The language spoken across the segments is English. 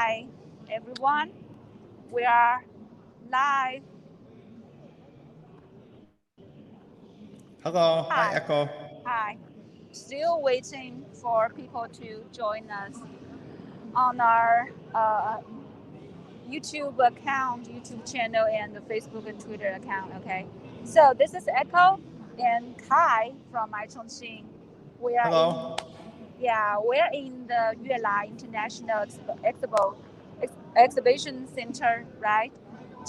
Hi, everyone. We are live. Hello. Hi, Hi. Echo. Hi. Still waiting for people to join us on our YouTube account, YouTube channel, and the Facebook and Twitter account. Okay. So this is Echo and Kai from iChongqing. We are Hello. we're in the Yuelai International Exhibition Center, right?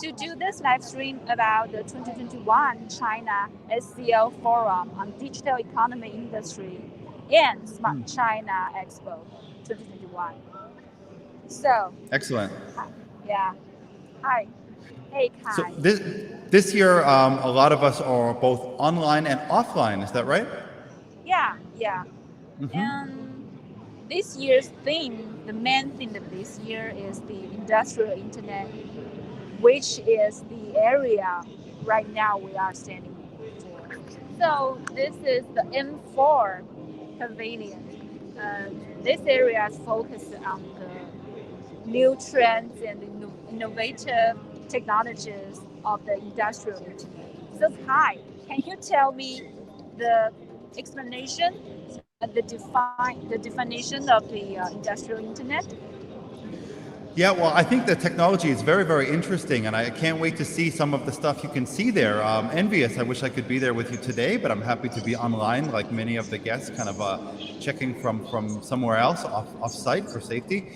To do this live stream about the 2021 China-SCO Forum on Digital Economy Industry and Smart China Expo 2021. So, Excellent. yeah, hi, hey So Kai. this year, a lot of us are both online and offline. Is that right? Yeah. And this year's theme, the main theme of this year is the industrial internet, which is the area right now we are standing for. So this is the M4 pavilion. This area is focused on the new trends and innovative technologies of the industrial internet. So Kai, can you tell me the explanation, the definition of the industrial internet? Yeah, well, I think the technology is very, very interesting, and I can't wait to see some of the stuff you can see there. Envious, I wish I could be there with you today, but I'm happy to be online, like many of the guests, kind of checking from somewhere else off site for safety.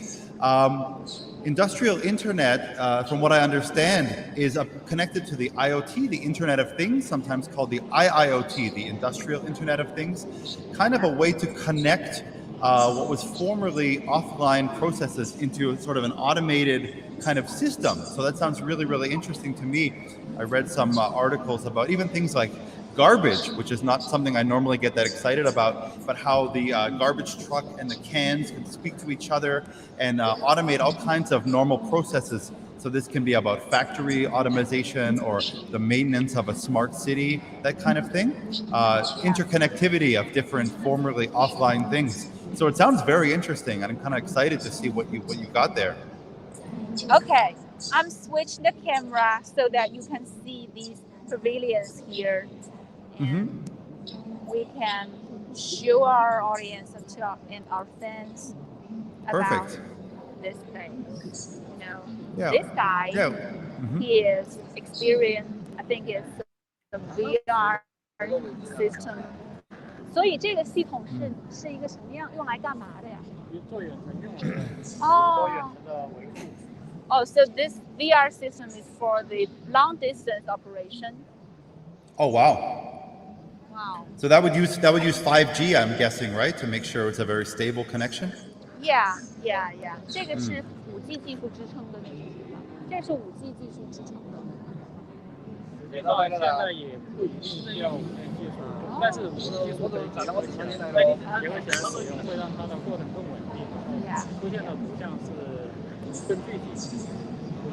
Industrial internet, from what I understand, is connected to the IoT, the Internet of Things, sometimes called the IIoT, the Industrial Internet of Things, kind of a way to connect what was formerly offline processes into sort of an automated kind of system. So that sounds really, really interesting to me. I read some articles about even things like garbage, which is not something I normally get that excited about, but how the garbage truck and the cans can speak to each other and automate all kinds of normal processes. So this can be about factory automation or the maintenance of a smart city, that kind of thing. Interconnectivity of different formerly offline things. So it sounds very interesting, and I'm kind of excited to see what you got there. Okay, I'm switching the camera so that you can see these pavilions here, and we can show our audience and our fans about Perfect. this thing. Yeah. This guy, Yeah. he is experienced. I think it's a VR system. 所以这个系统是一个什么样用来干嘛的呀？做远程用的，做远程的维护。Oh, so this VR system is for the long distance operation. Oh wow. Wow. So that would use 5G, I'm guessing, right, to make sure it's a very stable connection. Yeah. 这个是5G 技术支撑的那种，这是5G 技术支撑的。现在也不一定需要5G 技术，但是5G 技术可以结合起来使用，会让它的过程更稳定。出现的图像是更具体。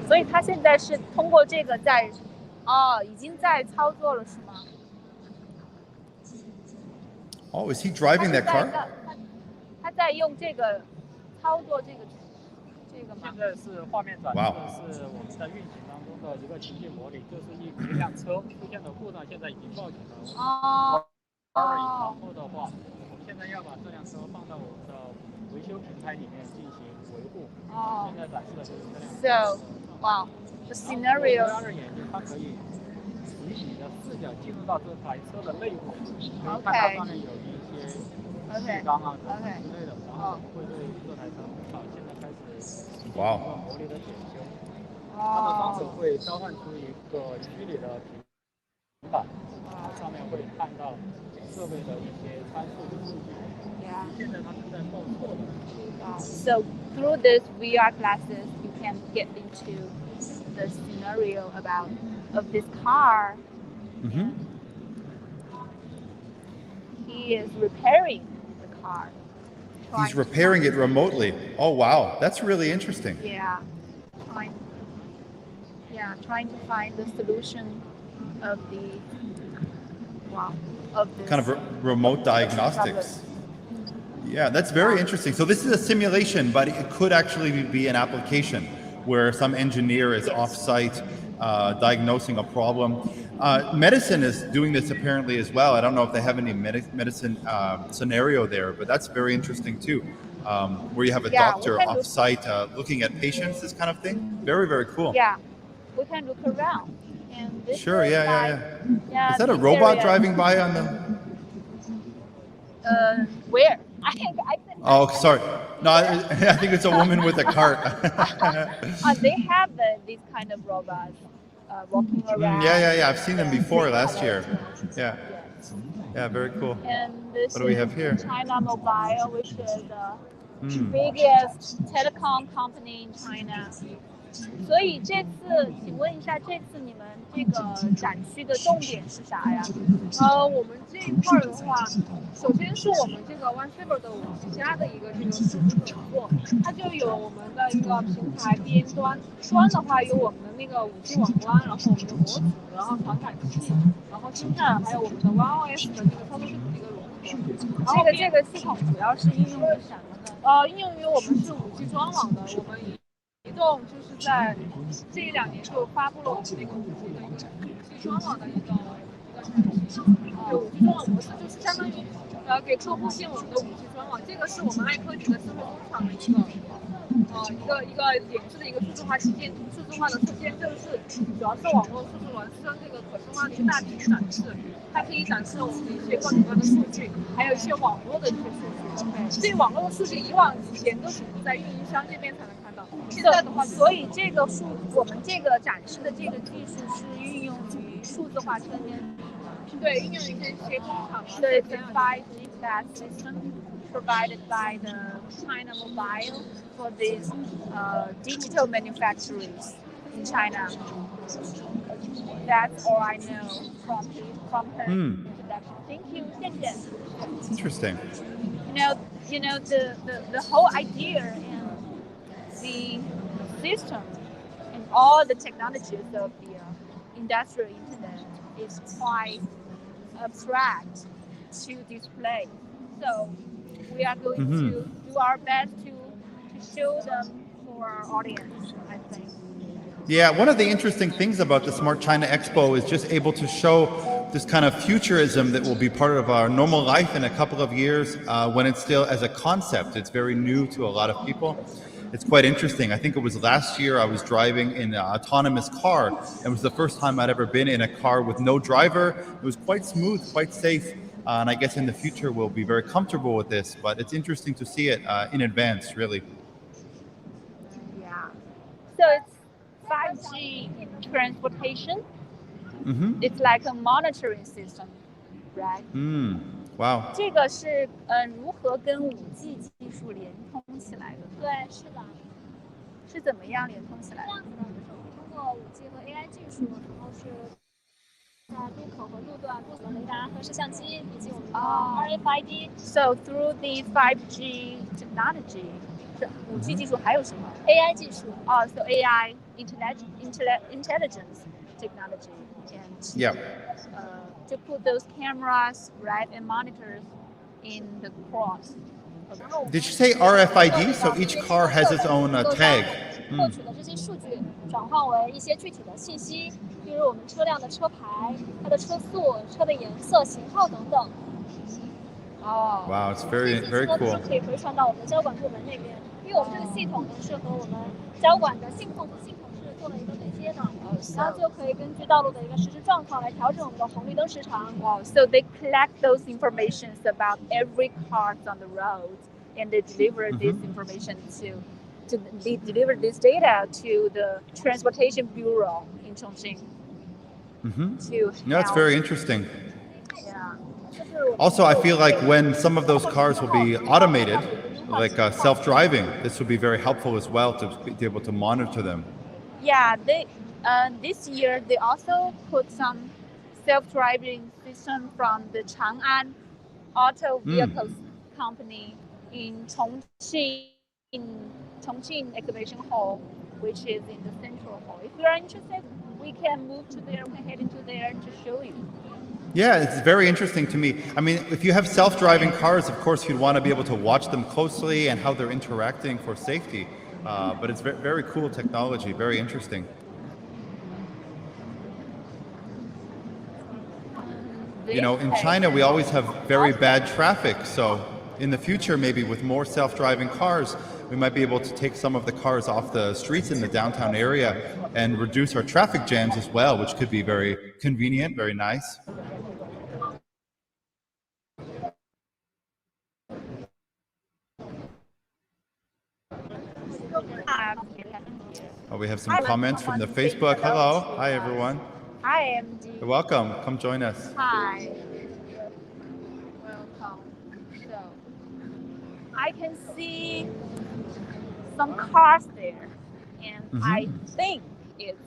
所以它现在是通过这个已经在操作了是吗？ Oh, is he driving that car? 他在用这个操作这个吗？现在是画面展示的是我们在运行当中的一个情境模拟，就是一辆车出现的故障，现在已经报警了。然后的话，我们现在要把这辆车放到我们的维修平台里面进行维护。现在展示的就是这辆车。So, wow, the scenario. VR 眼镜它可以以你的视角进入到这台车的内部，可以看到上面有一些气缸啊之类的，然后会对这台车现在开始一个模拟的检修。它的双手会召唤出一个虚拟的平板，上面会看到设备的一些参数的数据。现在它是在报错的。So through this VR classes, you can get into the scenario of this car. He is repairing the car. He's repairing it remotely. Oh wow, that's really interesting. Trying to find the solution of the kind of remote diagnostics. Yeah, that's very interesting. So this is a simulation, but it could actually be an application where some engineer is off-site diagnosing a problem. Medicine is doing this apparently as well. I don't know if they have any medicine scenario there, but that's very interesting too. Where you have a doctor off-site looking at patients, this kind of thing. Very, very cool. Yeah, we can look around. And this Sure, is yeah. Is that a robot driving by on the... Where? Oh, sorry. No, I think it's a woman with a cart. They have these kind of robots walking around. Yeah. I've seen them before last year. Yeah. Yeah, very cool. And this what do we have here? China Mobile, which is the biggest telecom company in China. 所以这次，请问一下，这次你们这个展区的重点是啥呀？我们这一块的话，首先是我们这个 OneSaver 的5G 加的一个这个数据网络，它就有我们的一个平台边端，端的话有我们的那个5G 网关，然后我们的模组，然后传感器，然后芯片，还有我们的 OneOS 的这个操作系统的一个融合。然后这个系统主要是应用于什么呢？应用于我们是5G 专网的，我们移动就是在这1-2年就发布了我们那个5G 的一个5G 专网的一个产品。5G 专网模式就是相当于给客户建我们的5G 专网，这个是我们爱科技的智慧工厂的一个点质的一个数字化旗舰、数字化的侧建，就是主要是网络数字孪生这个可视化的一个大屏展示，它可以展示我们的一些各种各样的数据，还有一些网络的一些数据。这些网络的数据以前都只能在运营商这边才能看到，现在的话，所以我们这个展示的这个技术是运用于数字化车间。对，运用于这些工厂。对 5G that system provided by the China Mobile for these digital manufacturers in China. That's all I know from her introduction. Thank you, 谢谢。Interesting. You know the whole idea and the system and all the technologies of the industrial internet is quite abstract to display. So we are going to do our best to show them for our audience, I think. Yeah, one of the interesting things about the Smart China Expo is just able to show this kind of futurism that will be part of our normal life in a couple of years when it's still as a concept. It's very new to a lot of people. It's quite interesting. I think it was last year I was driving in an autonomous car. It was the first time I'd ever been in a car with no driver. It was quite smooth, quite safe. And I guess in the future we'll be very comfortable with this, but it's interesting to see it in advance, really. Yeah. So it's 5G transportation. It's like a monitoring system, right? Wow. 这个是如何跟5G 技术连通起来的？对，是的。是怎么样连通起来的？这样子呢，就是我们通过5G 和 AI 技术，然后是在路口和路段布置雷达和摄像机以及我们的 RFID。So through the 5G technology, 5G 技术还有什么 ？AI 技术。So AI intelligence technology and to put those cameras, right, and monitors in the cross. Did you say RFID? So each car has its own tag. 获取的这些数据转换为一些具体的信息，比如我们车辆的车牌、它的车速、车的颜色、型号等等。Wow, it's very cool. 可以回传到我们的交管部门那边，因为我们这个系统呢是和我们交管的信控是做了一个对接的，然后就可以根据道路的一个实时状况来调整我们的红绿灯时长。Wow, so they collect those informations about every car on the road, and they deliver this information they deliver this data to the Transportation Bureau in Chongqing. That's very interesting. Yeah. Also, I feel like when some of those cars will be automated, like self-driving, this will be very helpful as well to be able to monitor them. Yeah, this year they also put some self-driving system from the Chang'an Auto Vehicles Company in Chongqing Exhibition Hall, which is in the Central Hall. If you are interested, we can move to there. We can head into there to show you. Yeah, it's very interesting to me. I mean, if you have self-driving cars, of course, you'd want to be able to watch them closely and how they're interacting for safety. But it's very cool technology, very interesting. You know, in China, we always have very bad traffic. So in the future, maybe with more self-driving cars, we might be able to take some of the cars off the streets in the downtown area and reduce our traffic jams as well, which could be very convenient, very nice. Oh, we have some comments from the Facebook. Hello. Hi, everyone. Hi, MD. You're welcome. Come join us. Hi. Welcome. So, I can see some cars there, and I think it's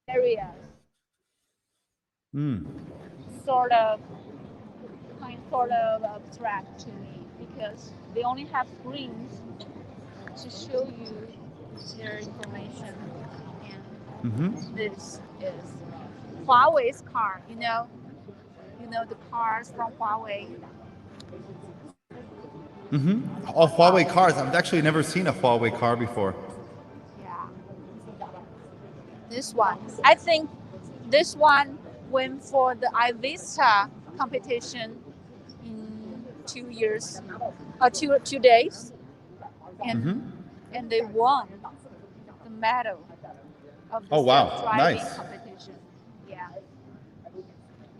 areas. Sort of abstract to me because they only have screens to show you their information. And this is Huawei's car. You know the cars from Huawei. Oh, Huawei cars. I've actually never seen a Huawei car before. Yeah. This one. I think this one went for the iVista competition in 2 years, 2 days, and they won the medal of the self-driving competition. Yeah.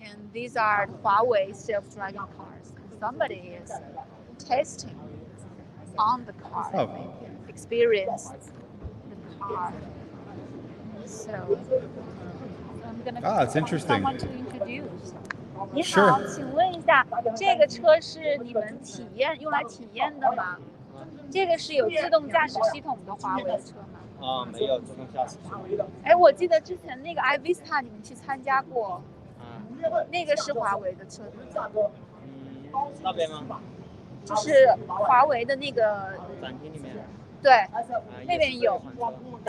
And these are Huawei self-driving cars. Somebody is testing on the car, experience the car. So I'm gonna it's interesting. someone to introduce. 你好，请问一下，这个车是你们用来体验的吗？这个是有自动驾驶系统的华为的车吗？没有自动驾驶。哎，我记得之前那个 iVista 你们去参加过，那个是华为的车子。那边吗？就是华为的那个展厅里面。对，那边有，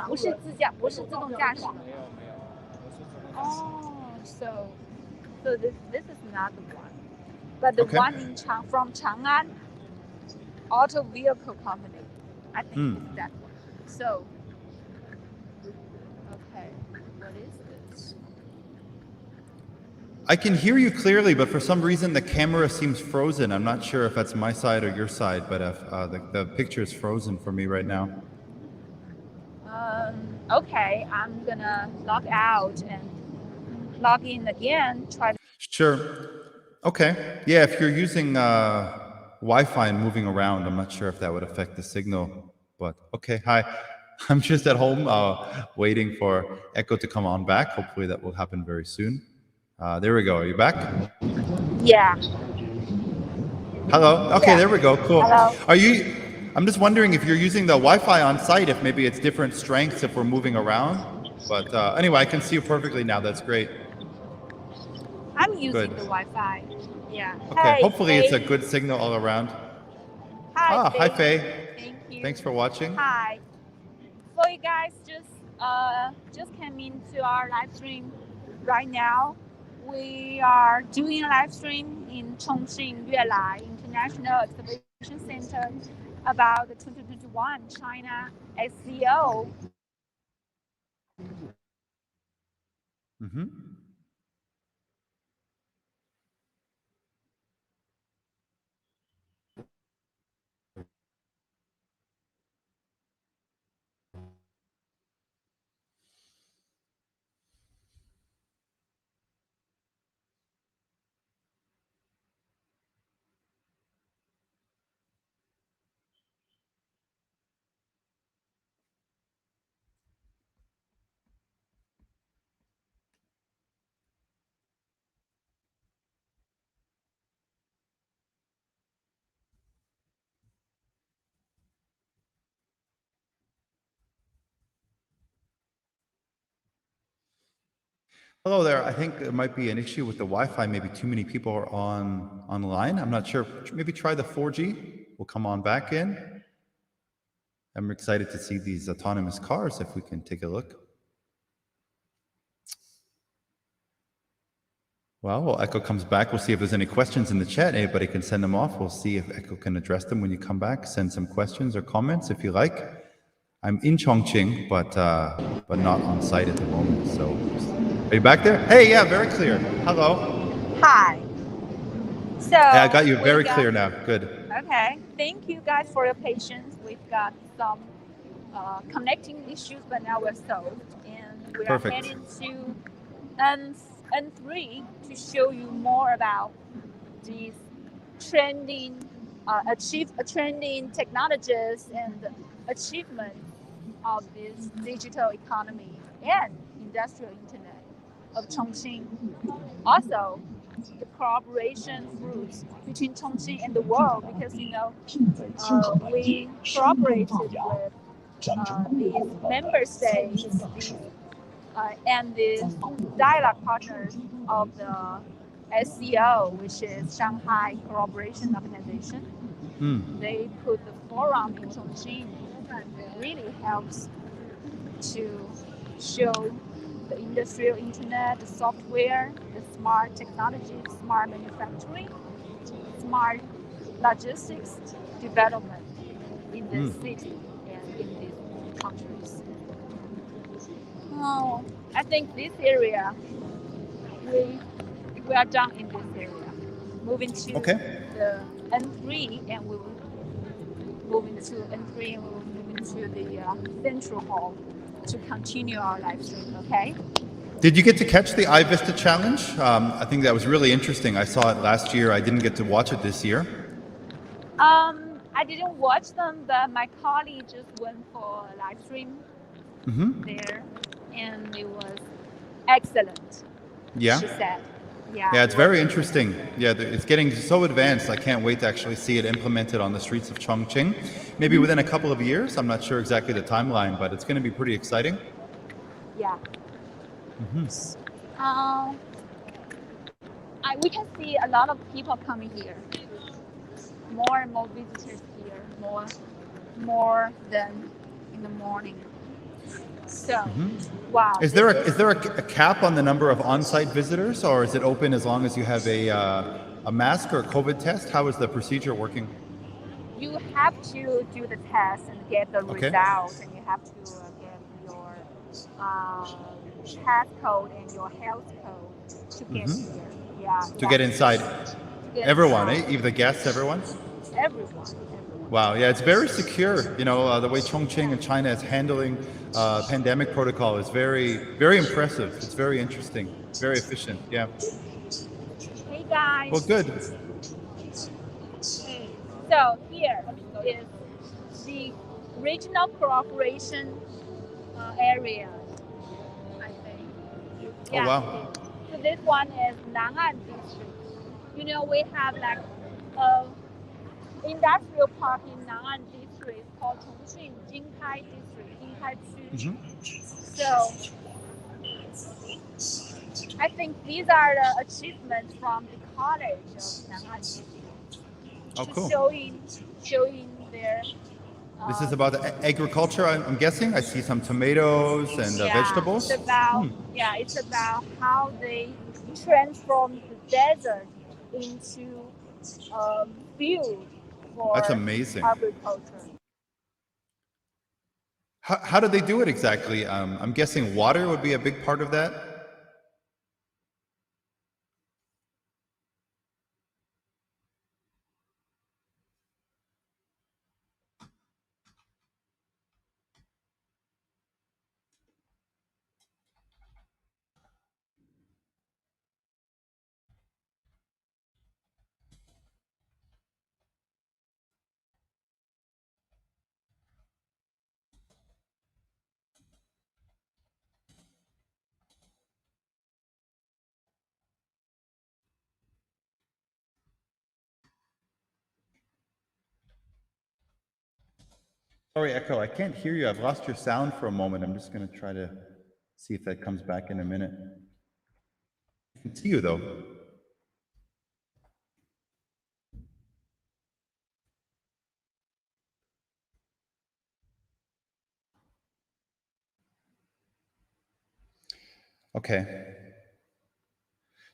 不是自动驾驶。没有，不是自动驾驶。So this is not the one, but the one in from Chang'an Auto Vehicle Company. I think it's that one. So, okay, what is this? I can hear you clearly, but for some reason the camera seems frozen. I'm not sure if that's my side or your side, but if, the picture is frozen for me right now. Okay, I'm gonna log out and log in again. Sure. Okay. Yeah, if you're using Wi-Fi and moving around, I'm not sure if that would affect the signal. But okay, hi. I'm just at home waiting for Echo to come on back. Hopefully that will happen very soon. There we go. Are you back? Yeah. Hello. Okay, there we go. Cool. Hello. I'm just wondering if you're using the Wi-Fi on site, if maybe it's different strengths if we're moving around. But anyway, I can see you perfectly now. That's great. I'm using the Wi-Fi. Yeah. Okay. Hey, hopefully it's a good signal all around. Hi, hi Faye. Thank you. Thanks for watching. Hi. So you guys just came into our live stream right now. We are doing a live stream in Chongqing, Yuelai International Exhibition Center about the 2021 China-SCO. Hello there. I think there might be an issue with the Wi-Fi. Maybe too many people are online. I'm not sure. Maybe try the 4G. We'll come on back in. I'm excited to see these autonomous cars if we can take a look. Well, Echo comes back. We'll see if there's any questions in the chat. Anybody can send them off. We'll see if Echo can address them when you come back. Send some questions or comments if you like. I'm in Chongqing, but not on site at the moment. So, are you back there? Hey, yeah, very clear. Hello. Hi. So Yeah, I got you very clear now. Good. Okay. Thank you guys for your patience. We've got some connecting issues, but now we're solved, and we are heading to N3 to show you more about these trending trending technologies and achievements of this digital economy and industrial internet of Chongqing. Also, the cooperation fruits between Chongqing and the world, because we cooperated with these member states and the dialogue partners of the SCO, which is Shanghai Cooperation Organization. They put the forum in Chongqing. It really helps to show the industrial internet, the software, the smart technology, smart manufacturing, smart logistics development in this city and in these countries. I think this area, we are done in this area. Moving to the N3, and we will move into N3, and we will move into the central hall to continue our live stream. Okay. Did you get to catch the iVista challenge? I think that was really interesting. I saw it last year. I didn't get to watch it this year. I didn't watch them, but my colleague just went for a live stream there, and it was excellent. Yeah. She said. Yeah, it's very interesting. Yeah, it's getting so advanced. I can't wait to actually see it implemented on the streets of Chongqing. Maybe within a couple of years. I'm not sure exactly the timeline, but it's going to be pretty exciting. Yeah. We can see a lot of people coming here. More and more visitors here. More than in the morning. So, wow. Is there a cap on the number of on-site visitors, or is it open as long as you have a mask or a COVID test? How is the procedure working? You have to do the test and get the results, and you have to get your pass code and your health code to get here. Yeah. To get inside. Everyone, even the guests, everyone? Everyone. Wow, yeah, it's very secure. You know, the way Chongqing and China is handling pandemic protocol is very, very impressive. It's very interesting, very efficient. Yeah. Hey guys. Well, good. So here is the regional cooperation area, I think. Yeah. Oh wow. So this one is Nan'an district. You know, we have like industrial park in Nan'an district called Chongqing Jinkai district, Jinkai Chu. So I think these are the achievements from the college of Nan'an district. Oh, cool. Showing their. This is about agriculture, I'm guessing. I see some tomatoes and vegetables. It's about it's about how they transform the desert into field for That's amazing. Agriculture. How do they do it exactly? I'm guessing water would be a big part of that. Sorry, Echo, I can't hear you. I've lost your sound for a moment. I'm just going to try to see if that comes back in a minute. I can see you, though. Okay.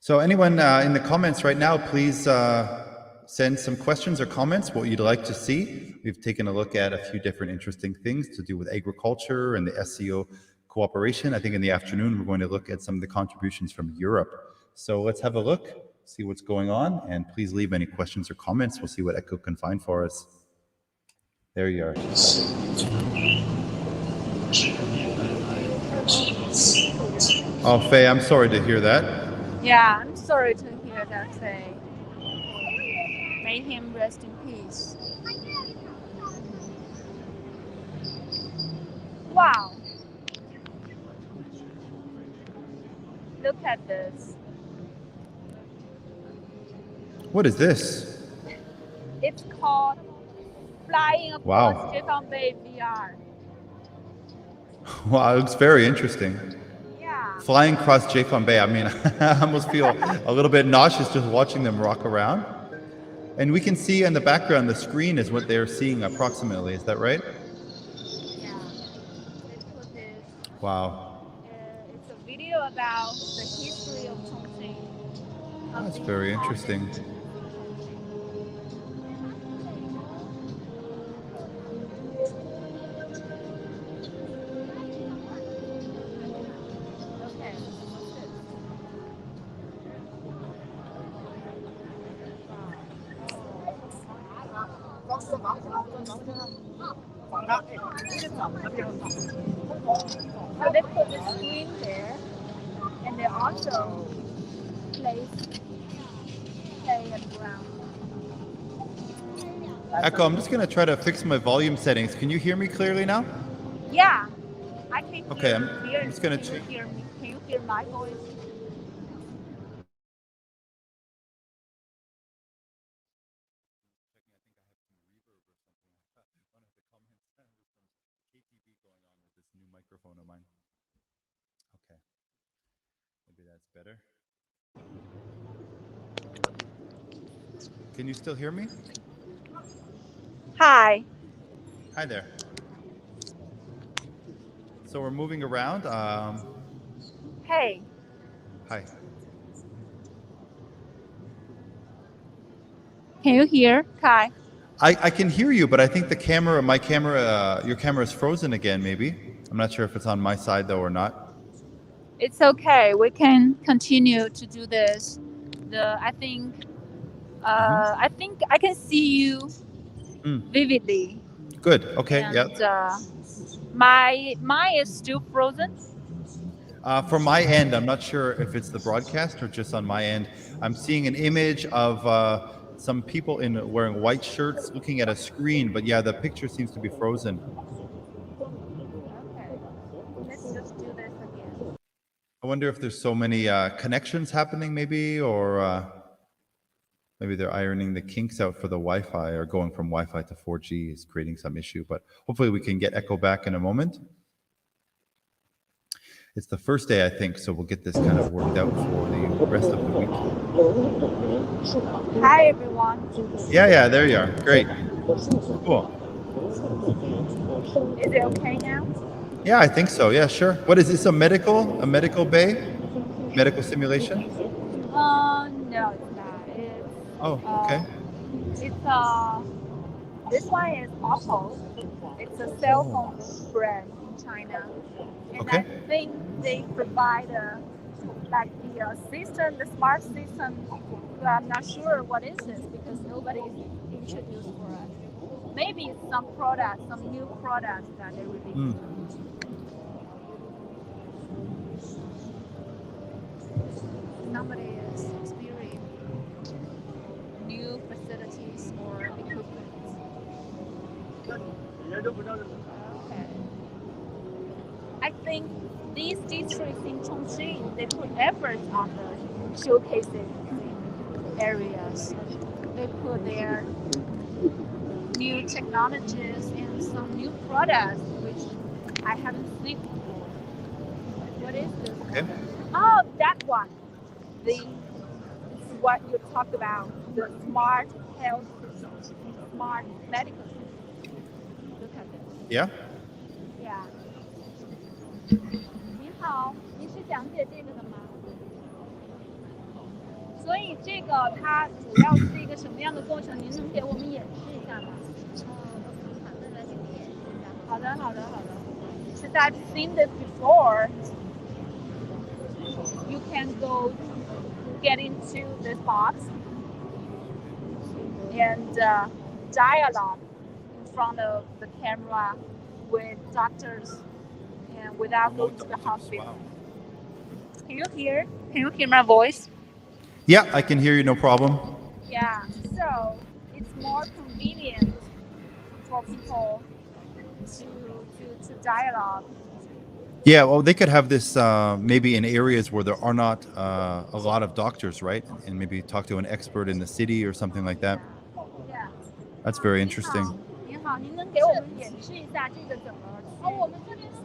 So anyone in the comments right now, please send some questions or comments, what you'd like to see. We've taken a look at a few different interesting things to do with agriculture and the SCO cooperation. I think in the afternoon, we're going to look at some of the contributions from Europe. So let's have a look, see what's going on, and please leave any questions or comments. We'll see what Echo can find for us. There you are. Oh, Faye, I'm sorry to hear that. Yeah, I'm sorry to hear that, Faye. May him rest in peace. Wow. Look at this. What is this? It's called Flying Across Bay VR. Wow, it looks very interesting. Yeah. Flying across Jifan Bay. I mean, I almost feel a little bit nauseous just watching them rock around. And we can see in the background, the screen is what they're seeing approximately. Is that right? Yeah. They put this. Wow. It's a video about the history of Chongqing. That's very interesting. So they put the screen there, and they also play around. Echo, I'm just going to try to fix my volume settings. Can you hear me clearly now? Yeah, I can hear. Okay, I'm just going to check. Can you hear my voice? Microphone of mine. Okay, maybe that's better. Can you still hear me? Hi. Hi there. So we're moving around. Hey. Hi. Can you hear, Kai? I can hear you, but I think my camera, your camera is frozen again, maybe. I'm not sure if it's on my side though or not. It's okay. We can continue to do this. I think I can see you vividly. Good. Okay. And, mine is still frozen. From my end, I'm not sure if it's the broadcast or just on my end. I'm seeing an image of some people wearing white shirts looking at a screen, but yeah, the picture seems to be frozen. Okay, let's just do this again. I wonder if there's so many connections happening maybe, or maybe they're ironing the kinks out for the Wi-Fi, or going from Wi-Fi to 4G is creating some issue, but hopefully we can get Echo back in a moment. It's the first day, I think, so we'll get this kind of worked out for the rest of the week. Hi, everyone. Yeah, there you are. Great. Cool. Is it okay now? Yeah, I think so. Yeah, sure. What is this, a medical bay? Medical simulation? No, it's not. Okay. This one is Oppo. It's a cell phone brand in China. And I think they provide the system, the smart system. But I'm not sure what is this because nobody is introduced for us. Maybe it's some new product that they released. Somebody is experiencing new facilities or equipment. Okay. I think these districts in Chongqing, they put efforts on the showcasing areas. They put their new technologies and some new products which I haven't seen before. What is this? Okay. Oh, that one. It's what you talked about, the smart health system, smart medical system. Look at this. Yeah? Yeah. 您好，您是讲解这个的吗？所以这个它主要是一个什么样的过程？您能给我们演示一下吗？好的，好的，好的。Because I've seen this before. You can go get into this box and dialogue in front of the camera with doctors and without going to the hospital. Wow. Can you hear? Can you hear my voice? Yeah, I can hear you, no problem. Yeah. So it's more convenient for people to dialogue. Yeah, well, they could have this maybe in areas where there are not a lot of doctors, right? And maybe talk to an expert in the city or something like that. Yeah. That's very interesting. 您好，您能给我们演示一下这个怎么？我们这边的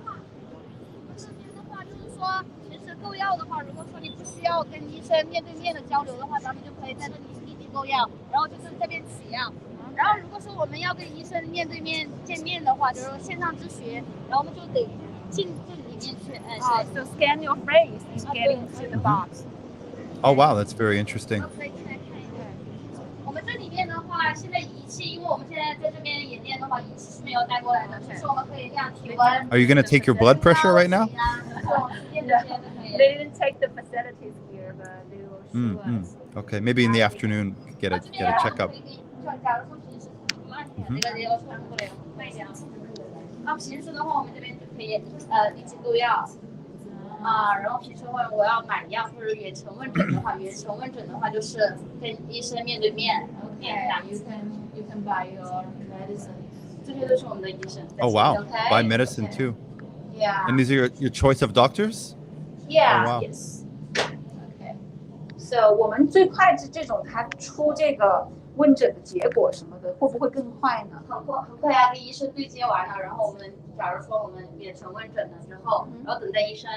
话就是说，其实购药的话，如果说你不需要跟医生面对面的交流的话，咱们就可以在这里滴滴购药，然后就是这边取样。然后如果说我们要跟医生面对面见面的话，就是说线上咨询，然后我们就得进这里面去。So scan your face and get into the box. Oh, wow, that's very interesting. 可以进来看一看。我们这里面的话，现在仪器，因为我们现在在这边演练的话，仪器是没有带过来的，就是我们可以量体温。Are you going to take your blood pressure right now? They didn't take the facilities here, but they will show us. Okay, maybe in the afternoon get a checkup. 假如说平时慢点，那个也要穿过来快一点。那平时的话，我们这边就可以一起购药然后平时的话，我要买药或者远程问诊的话，就是跟医生面对面。Okay, you can buy your medicine. 这些都是我们的医生。Oh, wow. Buy medicine too. Yeah. And these are your choice of doctors? Yeah. Oh, wow. Yes. Okay. So 我们最快是这种，它出这个问诊的结果什么的，会不会更快呢？很快呀，跟医生对接完了，然后我们假如说我们远程问诊了之后，然后等待医生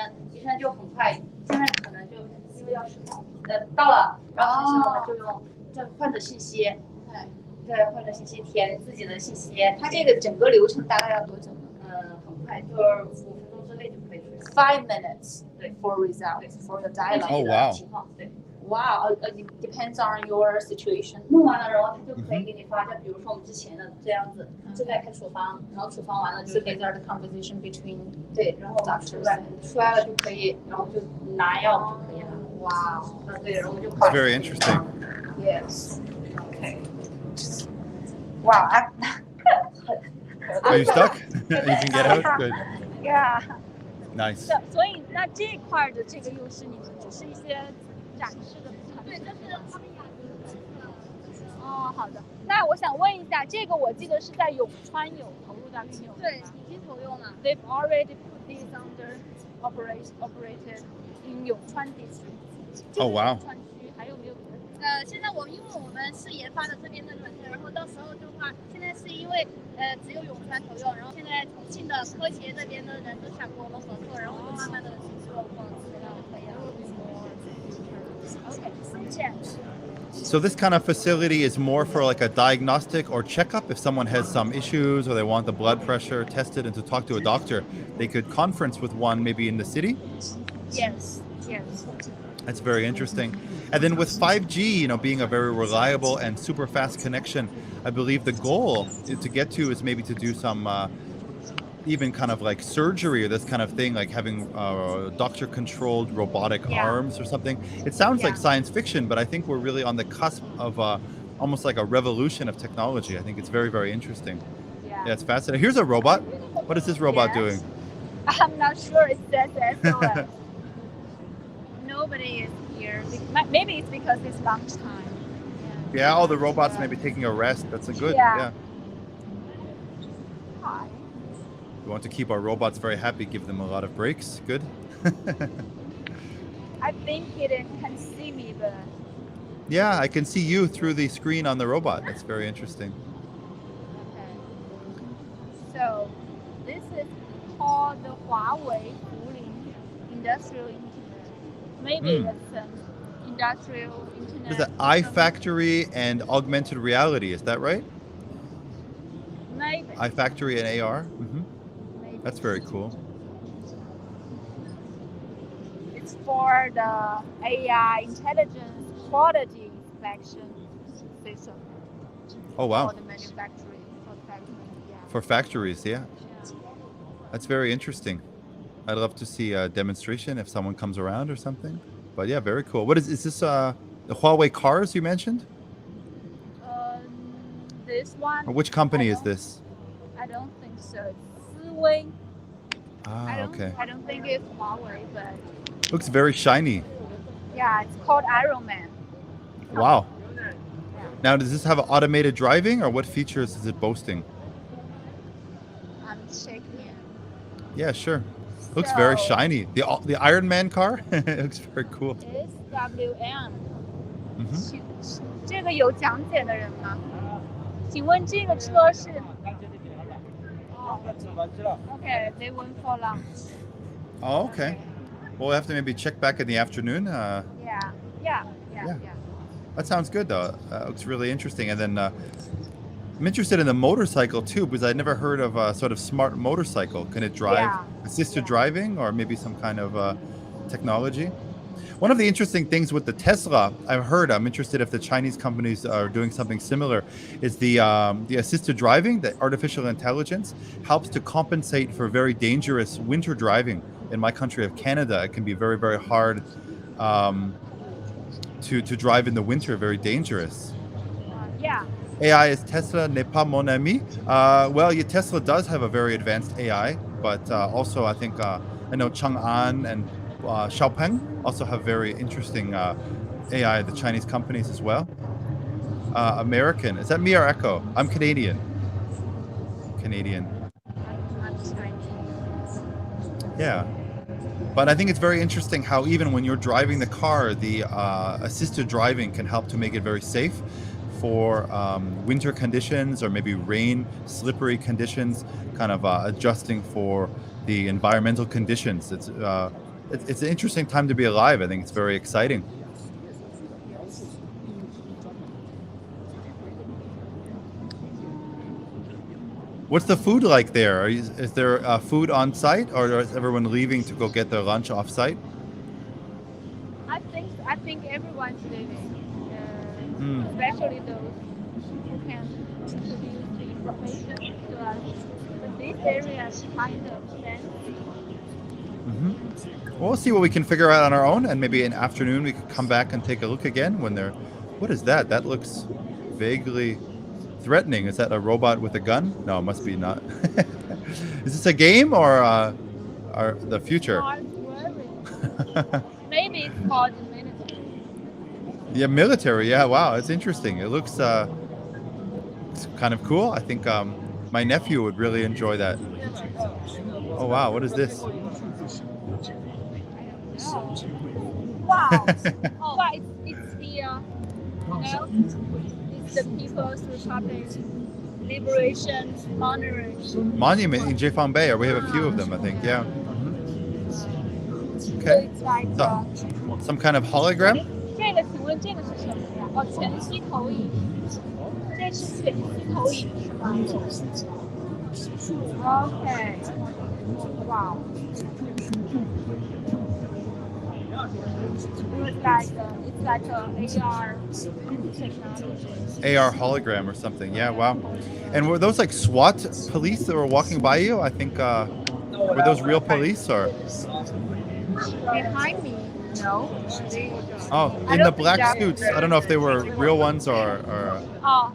就很快，现在可能就因为要到了，然后平时我们就用这患者信息，对患者信息填自己的信息，它这个整个流程大概要多久呢？很快，就是5分钟之内就可以出来。5 minutes. 对 For results for the dialogue. Oh, wow. 情况对。Wow, it depends on your situation. 弄完了，然后他就可以给你发，就比如说我们之前的这样子，正在开处方，然后处方完了就 So these are the conversation between 对，然后 doctors. 出来了就可以，然后就拿药就可以了。Wow. 对，然后就 It's very interesting. Yes. Okay. Wow. Are you stuck? You can get out? Good. Yeah. Nice. 所以那这块的这个又是你们只是一些展示的产品。对，这是他们雅阁。好的。那我想问一下，这个我记得是在永川有投入到运用。对，已经投用了。They've already put these under operated in 永川district. Oh, wow. 永川区还有没有别的？现在因为我们是研发的这边的软件，然后到时候的话，现在是因为只有永川投用，然后现在重庆的科协这边的人都想跟我们合作，然后就慢慢的去做可以了。Okay. So this kind of facility is more for like a diagnostic or checkup. If someone has some issues or they want the blood pressure tested and to talk to a doctor, they could conference with one maybe in the city. Yes. That's very interesting. And then with 5G, being a very reliable and super fast connection, I believe the goal to get to is maybe to do some even kind of like surgery or this kind of thing, like having doctor-controlled robotic arms or something. It sounds like science fiction, but I think we're really on the cusp of almost like a revolution of technology. I think it's very, very interesting. Yeah, it's fascinating. Here's a robot. What is this robot doing? I'm not sure it says SOS. Nobody is here. Maybe it's because it's lunchtime. Yeah, all the robots may be taking a rest. That's a good, Hi. We want to keep our robots very happy, give them a lot of breaks. Good. I think it can see me, but... Yeah, I can see you through the screen on the robot. That's very interesting. Okay. So, this is called the Huawei Industrial Internet. Maybe it's an industrial internet. Is that iFactory and augmented reality? Is that right? Maybe. iFactory and AR? Maybe. That's very cool. it's for the AI intelligence quality inspection system. Oh wow. For the manufacturing, for factory, yeah. For factories, yeah. Yeah. That's very interesting. I'd love to see a demonstration if someone comes around or something. But yeah, very cool. What is this the Huawei cars you mentioned? This one. Or which company is this? I don't think so. It's Huawei. Ah, okay. I don't think it's Huawei, but Looks very shiny. yeah, it's called Iron Man. Wow. Yeah. Now, does this have automated driving or what features is it boasting? I'm checking it. Yeah, sure. Looks very shiny. The Iron Man car? It looks very cool. SWM. 这个有讲解的人吗？请问这个车是？Okay, they went for lunch. Oh, okay. Well, we'll have to maybe check back in the afternoon. Yeah. That sounds good, though. Looks really interesting. And then I'm interested in the motorcycle, too, because I'd never heard of a sort of smart motorcycle. Can it drive assisted driving or maybe some kind of technology? One of the interesting things with the Tesla, I've heard, I'm interested if the Chinese companies are doing something similar, is the assisted driving, the artificial intelligence, helps to compensate for very dangerous winter driving. In my country of Canada, it can be very, very hard to drive in the winter, very dangerous. Yeah. AI is Tesla n'est pas mon ami. Well, yeah, Tesla does have a very advanced AI, but also I think I know Chang'an and Xiaopeng also have very interesting AI, the Chinese companies as well. American. Is that me or Echo? I'm Canadian. Canadian. I'm Chinese. Yeah. But I think it's very interesting how even when you're driving the car, the assisted driving can help to make it very safe for winter conditions or maybe rain, slippery conditions, kind of adjusting for the environmental conditions. It's an interesting time to be alive. I think it's very exciting. What's the food like there? Is there food on site, or is everyone leaving to go get their lunch off site? I think everyone's leaving, especially those who can introduce the information to us. But this area is kind of fancy. Well, we'll see what we can figure out on our own, and maybe in the afternoon we could come back and take a look again when they're. What is that? That looks vaguely threatening. Is that a robot with a gun? No, it must be not. Is this a game or the future? Maybe it's called the military. Yeah, military. Yeah, wow, it's interesting. It looks it's kind of cool. I think my nephew would really enjoy that. Oh wow, what is this? Wow. Wow, it's the it's the People's Republic Liberation Monument in Jifang-Bay, or we have a few of them, I think. Yeah. Okay. It's like some kind of hologram? 这个请问这个是什么呀？哦，全息投影。这是全息投影是吗？Okay. Wow. It's like a AR technology. AR hologram or something. Yeah, wow. And were those like SWAT police that were walking by you? I think were those real police or? Behind me, no. Oh, in the black suits. I don't know if they were real ones or. Oh,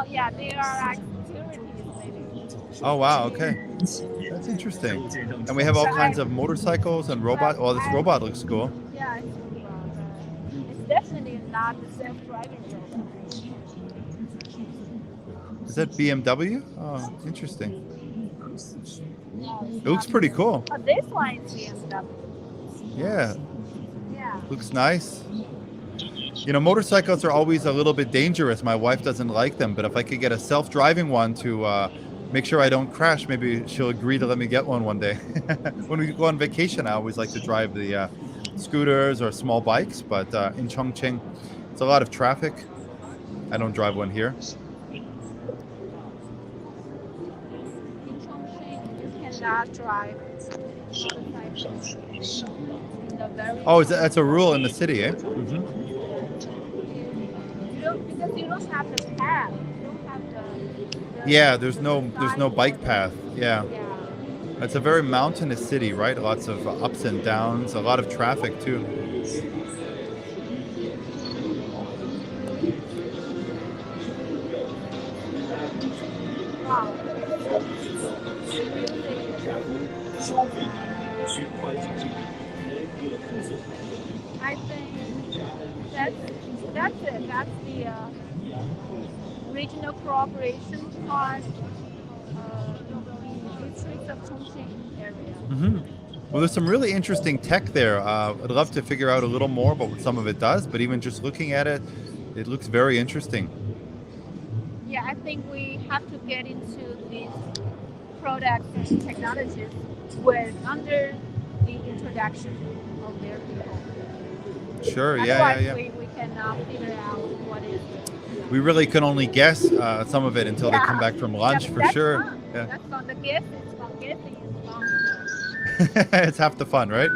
yeah, they are like securities maybe. Oh wow, okay. That's interesting. And we have all kinds of motorcycles and robot. Well, this robot looks cool. Yeah, it's definitely not the self-driving robot. Is that BMW? Oh, interesting. It looks pretty cool. Oh, this one is BMW. Yeah. Yeah. Looks nice. You know, motorcycles are always a little bit dangerous. My wife doesn't like them, but if I could get a self-driving one to make sure I don't crash, maybe she'll agree to let me get one day. When we go on vacation, I always like to drive the scooters or small bikes, but in Chongqing, it's a lot of traffic. I don't drive one here. In Chongqing, you cannot drive motorcycles in a very. Oh, that's a rule in the city, eh? You don't, because you don't have the path. You don't have the Yeah, there's the no side bike or path. Yeah. Yeah. It's a very mountainous city, right? Lots of ups and downs, a lot of traffic too. Wow. I think that's it. That's the regional cooperation part in districts of Chongqing area. Well, there's some really interesting tech there. I'd love to figure out a little more about what some of it does, but even just looking at it, it looks very interesting. Yeah, I think we have to get into these products and technologies under the introduction of their people. Sure, Otherwise, yeah. we cannot figure out what is. We really can only guess some of it until they come back from lunch, for sure. Fun. Yeah. That's fun. The guess is fun. Guessing is fun. It's half the fun, right?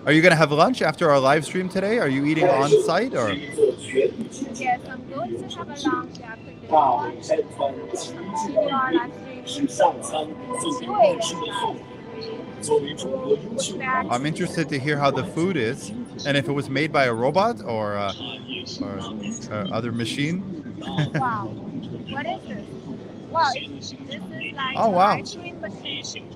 Are you going to have lunch after our live stream today? Are you eating on site or? Yes, I'm going to have a lunch after this one. Continue our live stream. I'm interested to hear how the food is, and if it was made by a robot or other machine. Wow, what is this? Wow, this is like oh wow! ice cream machine.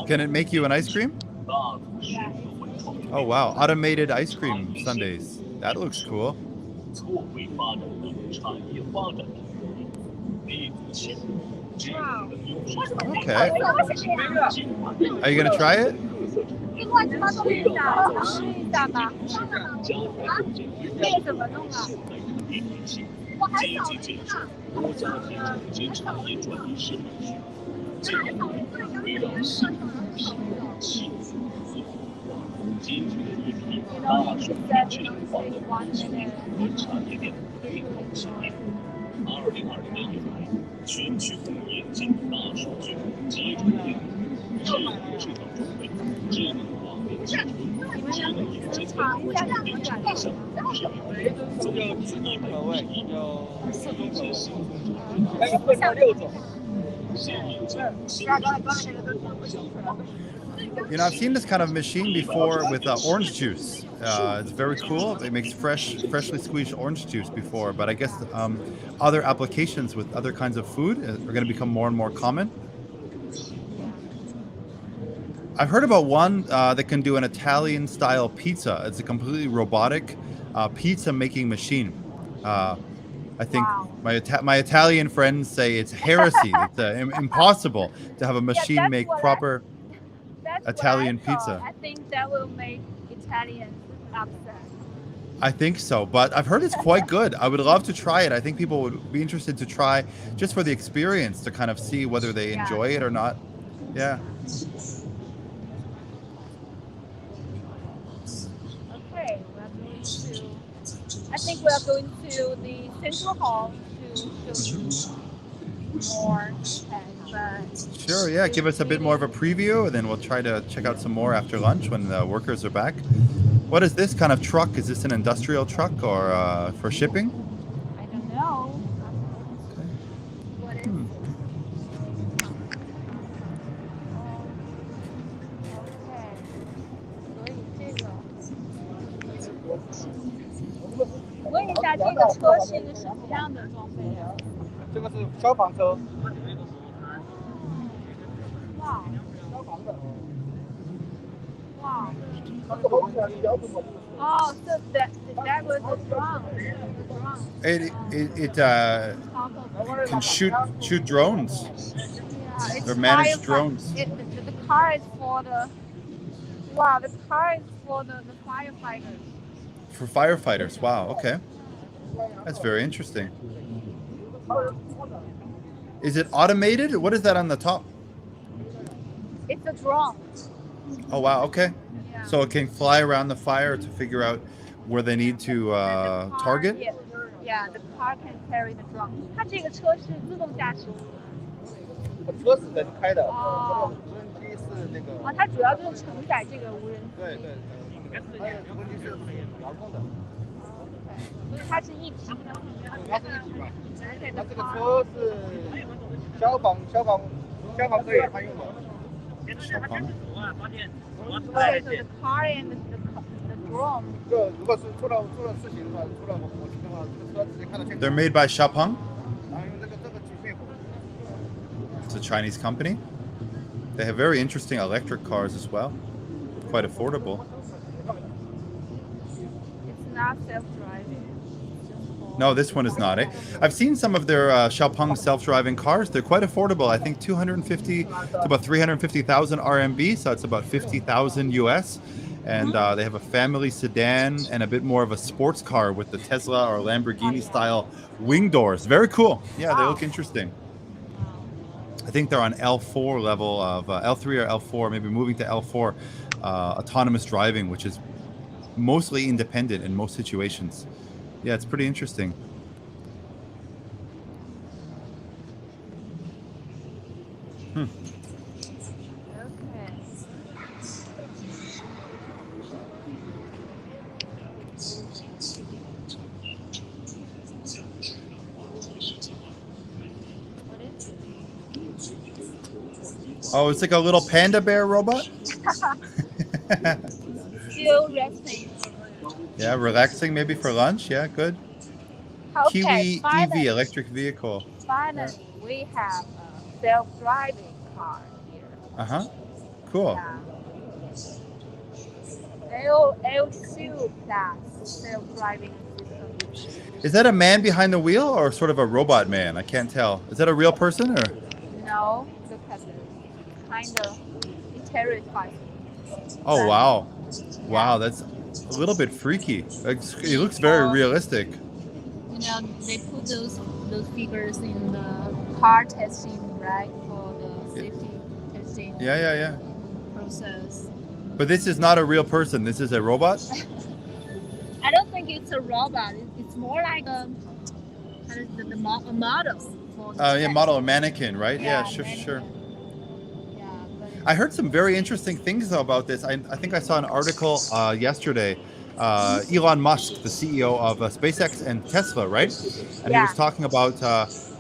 Can it make you an ice cream? Oh wow, automated ice cream sundaes. That looks cool. Wow. Okay. Are you gonna try it? You know, I've seen this kind of machine before with orange juice. It's very cool. It makes freshly squeezed orange juice before, but I guess other applications with other kinds of food are going to become more and more common. I've heard about one that can do an Italian-style pizza. It's a completely robotic pizza-making machine. I think my Italian friends say it's heresy. It's impossible to have a machine make proper Italian pizza. I think that will make Italians upset. I think so, but I've heard it's quite good. I would love to try it. I think people would be interested to try just for the experience to kind of see whether they enjoy it or not. Yeah. Okay, I think we are going to the central hall to show you more. Sure, yeah. Give us a bit more of a preview, and then we'll try to check out some more after lunch when the workers are back. What is this kind of truck? Is this an industrial truck or for shipping? I don't know. Okay. What is Okay. 问一下，这个车是一个什么样的装备啊？这个是消防车。哇！消防的。哇！ Oh, so that was the drone. It can shoot drones. Yeah, or manage drones. The car is for the the car is for the firefighters. For firefighters, wow, okay. That's very interesting. Is it automated? What is that on the top? It's a drone. Oh wow, okay. Yeah. So it can fly around the fire to figure out where they need to target? Yeah, the car can carry the drone. 它这个车是自动驾驶。车是人开的。哦。那个。啊，它主要就是承载这个无人机。对对，它的无人机是遥控的。所以它是一体的。它是一体嘛。它这个车是消防队他用的。消防。Okay, so the car and the drone. 这如果是出了事情的话，出了火情的话，这个车直接看到现场。 They're made by Xiaopeng. 然后用这个去灭火。It's a Chinese company. They have very interesting electric cars as well. Quite affordable. It's not self-driving. No, this one is not. I've seen some of their Xiaopeng self-driving cars. They're quite affordable. I think 250 to about 350,000 RMB, so it's about 50,000 US. And they have a family sedan and a bit more of a sports car with the Tesla or Lamborghini style wing doors. Very cool. Yeah, they look interesting. I think they're on L4 level of L3 or L4, maybe moving to L4 autonomous driving, which is mostly independent in most situations. Yeah, it's pretty interesting. Okay. Oh, it's like a little panda bear robot? Still resting. Yeah, relaxing maybe for lunch. Yeah, good. Okay, Kiwi finally, EV electric vehicle. finally, we have a self-driving car here. Uh-huh. Cool. Yeah. L2 plus self-driving system. Is that a man behind the wheel or sort of a robot man? I can't tell. Is that a real person or? No, look at it. Kind of, it terrifies me. Oh, wow. Wow, that's a little bit freaky. It looks very realistic. You know, they put those figures in the car testing, right, for the safety testing Yeah. process. But this is not a real person. This is a robot? I don't think it's a robot. It's more like a model. For the Yeah, model, a mannequin, right? Yeah, sure. Yeah, I heard some very interesting things though about this. I think I saw an article yesterday. Elon Musk, the CEO of SpaceX and Tesla, right? And he was talking about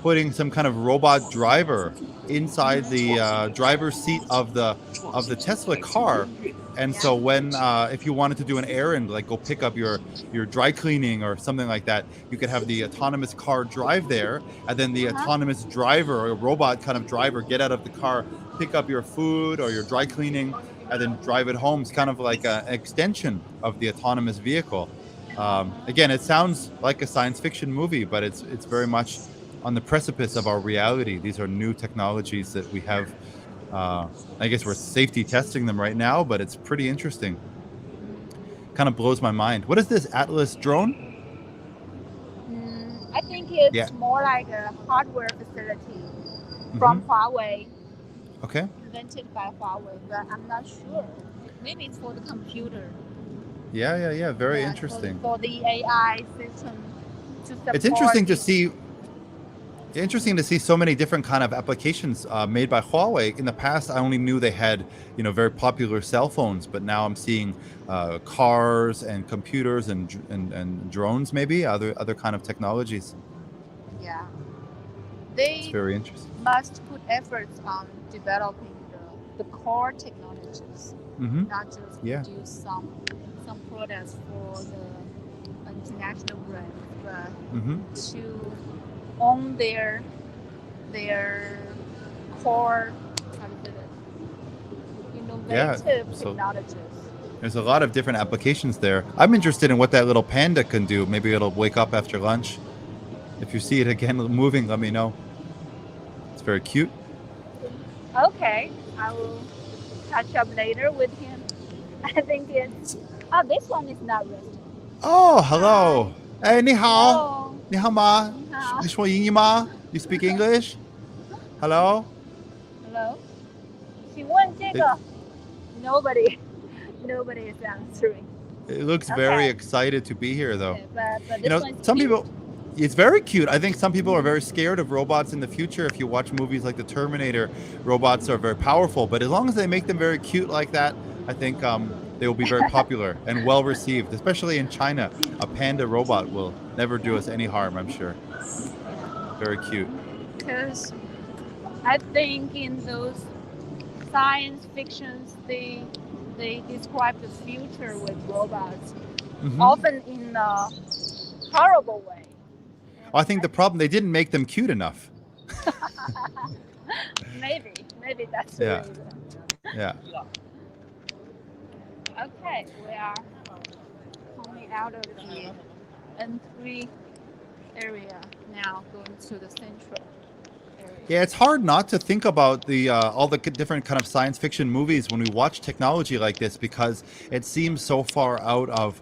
putting some kind of robot driver inside the driver's seat of the Tesla car. And so when if you wanted to do an errand, like go pick up your dry cleaning or something like that, you could have the autonomous car drive there, and then the autonomous driver or robot kind of driver get out of the car, pick up your food or your dry cleaning, and then drive it home. It's kind of like an extension of the autonomous vehicle. Again, it sounds like a science fiction movie, but it's very much on the precipice of our reality. These are new technologies that we have. I guess we're safety testing them right now, but it's pretty interesting. Kind of blows my mind. What is this Atlas drone? I think it's more like a hardware facility from Huawei. Okay. Invented by Huawei, but I'm not sure. Maybe it's for the computer. Yeah. Very interesting. For the AI system to support. It's interesting to see. Interesting to see so many different kind of applications made by Huawei. In the past, I only knew they had, very popular cell phones, but now I'm seeing cars and computers and drones, maybe other kind of technologies. Yeah, it's very interesting. Must put efforts on developing the core technologies, not just produce some products for the international brands, but to own their core innovative technologies. There's a lot of different applications there. I'm interested in what that little panda can do. Maybe it'll wake up after lunch. If you see it again moving, let me know. It's very cute. Okay, I will catch up later with him. I think it's... Oh, this one is not resting. Oh, hello. Hey, 你好. Hello. 你好吗? 你说英语吗? You speak English? Hello? Hello? 请问这个 Nobody is answering. It looks very excited to be here, though. Okay, but this some people It's very cute. I think some people are very scared of robots in the future. If you watch movies like The Terminator, robots are very powerful. But as long as they make them very cute like that, I think they will be very popular and well received, especially in China. A panda robot will never do us any harm, I'm sure. Very cute. Because I think in those science fictions, they describe the future with robots, often in a horrible way. I think the problem, they didn't make them cute enough. Maybe that's the reason. Yeah. Okay, we are coming out of the N3 area now, going to the central area. Yeah, it's hard not to think about the all the different kind of science fiction movies when we watch technology like this, because it seems so far out of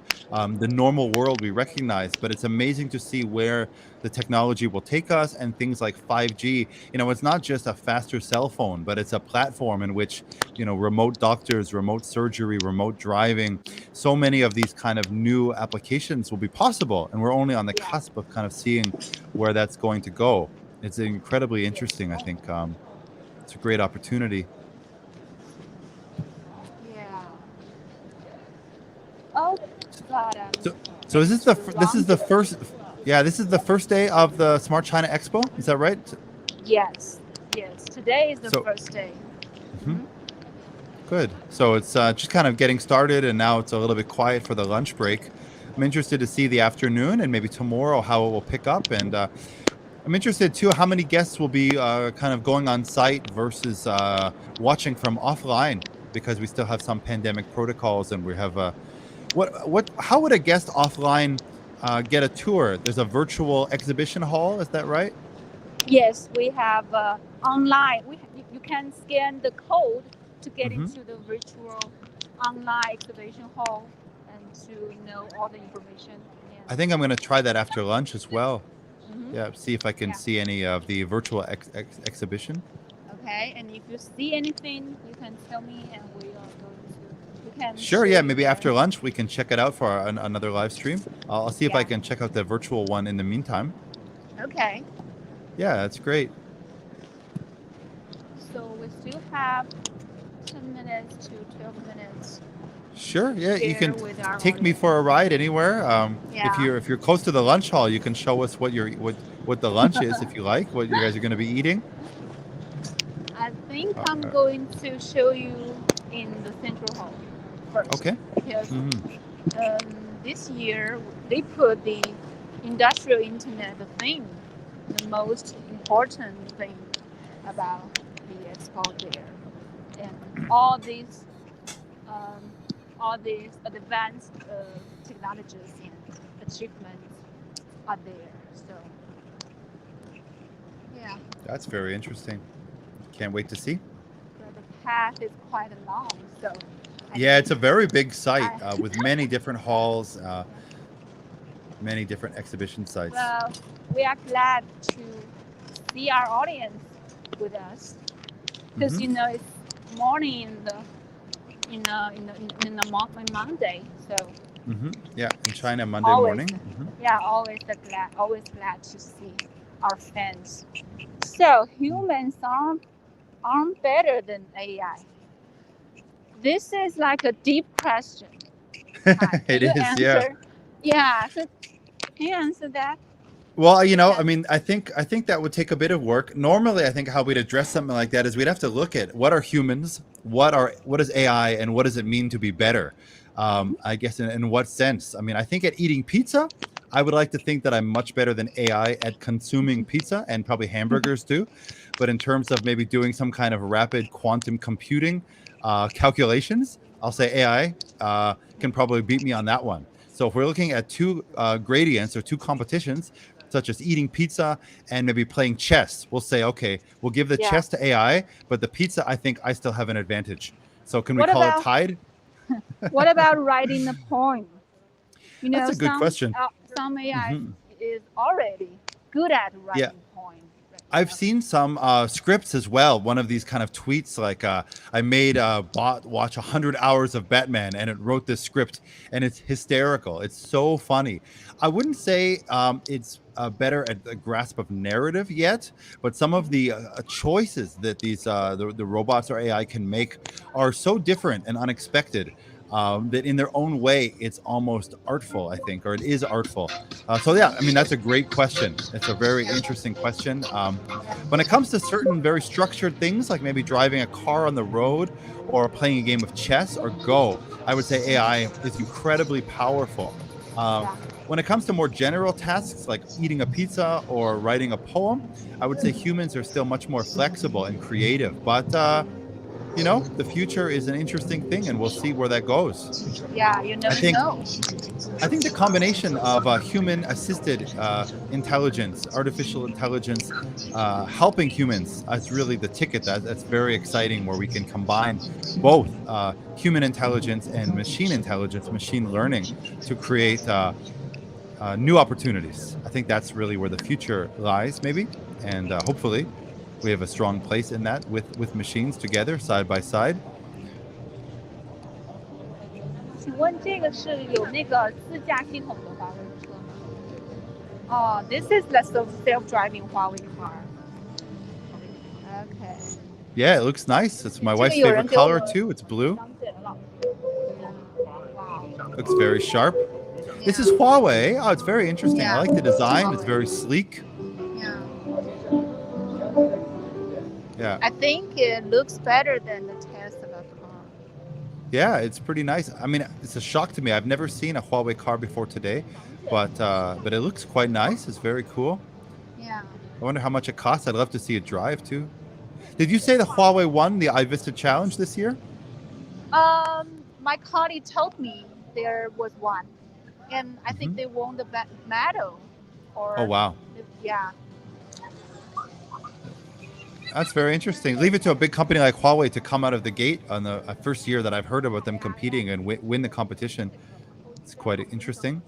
the normal world we recognize. But it's amazing to see where the technology will take us, and things like 5G. You know, it's not just a faster cell phone, but it's a platform in which, you know, remote doctors, remote surgery, remote driving, so many of these kind of new applications will be possible, and we're only on the cusp of kind of seeing where that's going to go. It's incredibly interesting. I think it's a great opportunity. Yeah. Oh God. So is this the first day of the Smart China Expo? Is that right? Yes. Today is the first day. Good. So it's just kind of getting started, and now it's a little bit quiet for the lunch break. I'm interested to see the afternoon and maybe tomorrow how it will pick up, and I'm interested too how many guests will be kind of going on site versus watching from offline, because we still have some pandemic protocols, and we have how would a guest offline get a tour? There's a virtual exhibition hall, is that right? Yes, we have online. You can scan the code to get into the virtual online exhibition hall and to know all the information. Yeah. I think I'm going to try that after lunch as well. Yeah, see if I can see any of the virtual exhibition. Okay, and if you see anything, you can tell me, and we are going to. Sure, yeah, maybe after lunch we can check it out for another live stream. I'll see if I can check out the virtual one in the meantime. Okay. Yeah, that's great. So we still have 10 minutes to 12 minutes. Sure, yeah, you can take me for a ride anywhere. If you're close to the lunch hall, you can show us what the lunch is, if you like, what you guys are going to be eating. I think I'm going to show you in the central hall first. Okay. Because this year they put the industrial internet thing, the most important thing about the expo there, and all these advanced technologies and achievements are there. So, yeah. That's very interesting. Can't wait to see. So the path is quite long. So. Yeah, it's a very big site with many different halls, many different exhibition sites. Well, we are glad to see our audience with us, because you know it's morning in the Monday, so yeah, in China Monday morning. Yeah, always glad to see our fans. So humans aren't better than AI. This is like a deep question. It is, yeah. Yeah, so can you answer that? Well, you know, I mean, I think that would take a bit of work. Normally, I think how we'd address something like that is we'd have to look at what are humans, what is AI, and what does it mean to be better? I guess in what sense? I mean, I think at eating pizza, I would like to think that I'm much better than AI at consuming pizza, and probably hamburgers too. But in terms of maybe doing some kind of rapid quantum computing calculations, I'll say AI can probably beat me on that one. So if we're looking at two gradients or two competitions, such as eating pizza and maybe playing chess, we'll say, okay, we'll give the chess to AI, but the pizza, I think I still have an advantage. So can we call it tied? What about writing the poem? You know, that's a good question. Some AI is already good at writing poems. I've seen some scripts as well. One of these kind of tweets, like I made a bot watch 100 hours of Batman, and it wrote this script, and it's hysterical. It's so funny. I wouldn't say it's better at the grasp of narrative yet, but some of the choices that these the robots or AI can make are so different and unexpected that in their own way it's almost artful, I think, or it is artful. So yeah, I mean that's a great question. It's a very interesting question. When it comes to certain very structured things, like maybe driving a car on the road or playing a game of chess or Go, I would say AI is incredibly powerful. When it comes to more general tasks like eating a pizza or writing a poem, I would say humans are still much more flexible and creative. But the future is an interesting thing, and we'll see where that goes. Yeah, you never know. I think the combination of human-assisted intelligence, artificial intelligence, helping humans is really the ticket. That's very exciting, where we can combine both human intelligence and machine intelligence, machine learning, to create new opportunities. I think that's really where the future lies, maybe, and hopefully we have a strong place in that with machines together, side by side. 请问这个是有那个自驾系统的华为车吗？哦 ，This is the self-driving Huawei car. Okay. Yeah, it looks nice. It's my wife's favorite color too. It's blue. Looks very sharp. This is Huawei. Oh, it's very interesting. I like the design. It's very sleek. Yeah. I think it looks better than the Tesla car. Yeah, it's pretty nice. I mean, it's a shock to me. I've never seen a Huawei car before today, but it looks quite nice. It's very cool. Yeah. I wonder how much it costs. I'd love to see it drive too. Did you say the Huawei won the iVista Challenge this year? My colleague told me there was one, and I think they won the medal. Oh wow. Yeah. That's very interesting. Leave it to a big company like Huawei to come out of the gate on the first year that I've heard about them competing and win the competition. It's quite interesting.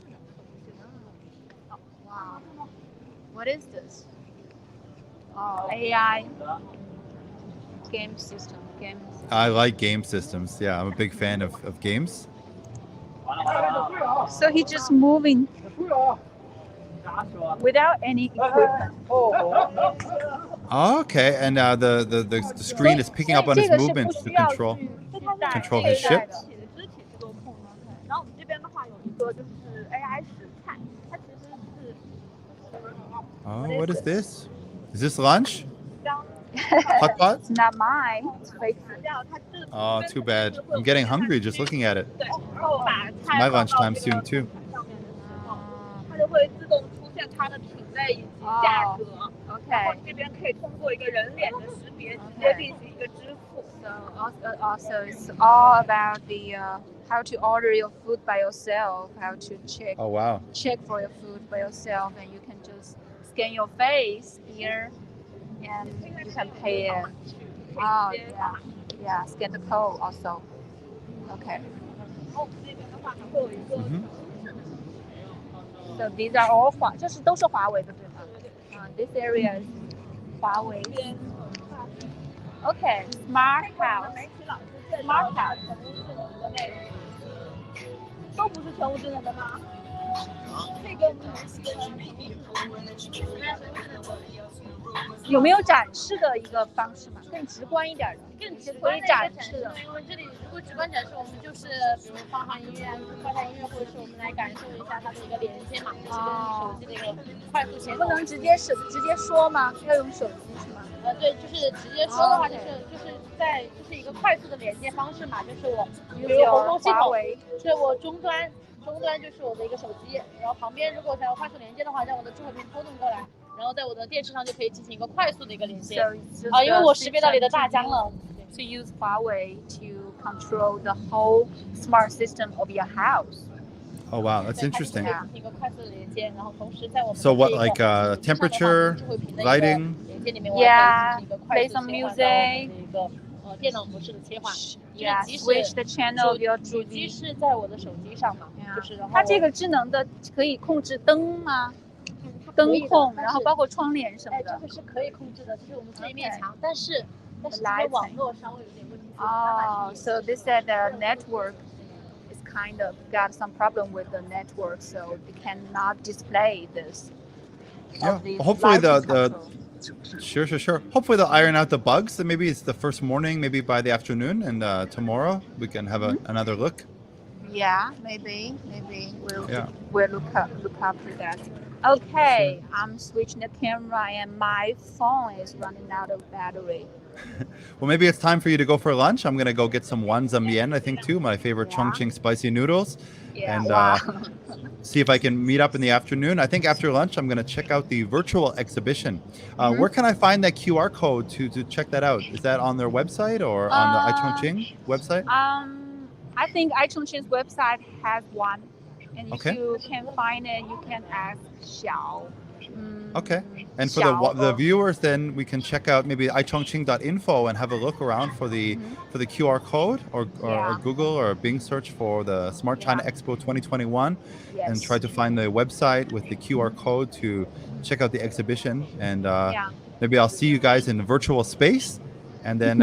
Wow. What is this? Oh, AI game system. I like game systems. Yeah, I'm a big fan of games. So he's just moving without any equipment. Oh, okay, and the screen is picking up on his movements to control his ship. Oh, what is this? Is this lunch? Hot pot? It's not mine. It's fake. Oh, too bad. I'm getting hungry just looking at it. It's my lunchtime soon too. Okay. So also it's all about the how to order your food by yourself, how to check. Oh wow. Check for your food by yourself, and you can just scan your face here, and you can pay it. Oh yeah. Scan the code also. Okay. So these are all 就是都是华为的对吗？This area is 华为。Okay, smart house. Smart house. 都不是全屋智能的吗？这个有没有展示的一个方式嘛？更直观一点的，更直观展示的。因为这里如果直观展示，我们就是比如放上音乐，或者是我们来感受一下它的一个连接嘛，就是手机的一个快速协同。不能直接说吗？要用手机是吗？对，就是直接说的话，就是一个快速的连接方式嘛，就是我比如红龙系统，是我终端就是我的一个手机，然后旁边如果想要快速连接的话，将我的智慧屏拖动过来，然后在我的电视上就可以进行一个快速的一个连接。因为我识别到你的大疆了。To use Huawei to control the whole smart system of your house. Oh wow, that's interesting. So what, like temperature, lighting? Yeah, play some music. Yeah, switch the channel of your TV. 主机是在我的手机上嘛，就是它这个智能的可以控制灯吗？灯控，然后包括窗帘什么的。这个是可以控制的，这是我们这一面墙，但是网络稍微有点问题。So they said the network is kind of got some problem with the network, so they cannot display this. Yeah. of these Hopefully large the control. sure. Hopefully they'll iron out the bugs. So maybe it's the first morning, maybe by the afternoon, and tomorrow we can have another look. Yeah, maybe we'll Yeah. look after that. Okay, I'm switching the camera and my phone is running out of battery. Well, maybe it's time for you to go for lunch. I'm gonna go get some wanzamian, I think too, my favorite Yeah. Chongqing spicy noodles, Yeah, and wow. see if I can meet up in the afternoon. I think after lunch I'm gonna check out the virtual exhibition. Where can I find that QR code to check that out? Is that on their website or on the iChongqing website? I think iChongqing's website has one, and if Okay. you can find it, you can ask Xiao. Okay. And for Xiao the or- viewers, then we can check out maybe iChongqing.info and have a look around for the QR code, or Yeah. Google or Bing search for the Smart China Expo 2021, Yes. and try to find the website with the QR code to check out the exhibition. And maybe I'll see you guys in virtual space, and then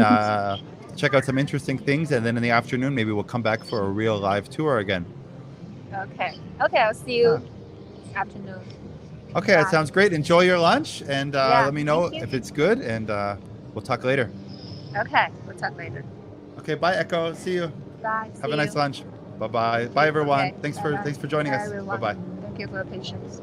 check out some interesting things. And then in the afternoon, maybe we'll come back for a real live tour again. Okay, I'll see you afternoon. Okay, that sounds great. Enjoy your lunch, and let me know thank you. if it's good, and we'll talk later. Okay, we'll talk later. Okay, bye, Echo. See you. Bye. Have a nice lunch. Bye bye. Bye, everyone. Okay, Thanks bye-bye. for joining Bye, us. everyone. Bye bye. Thank you for your patience.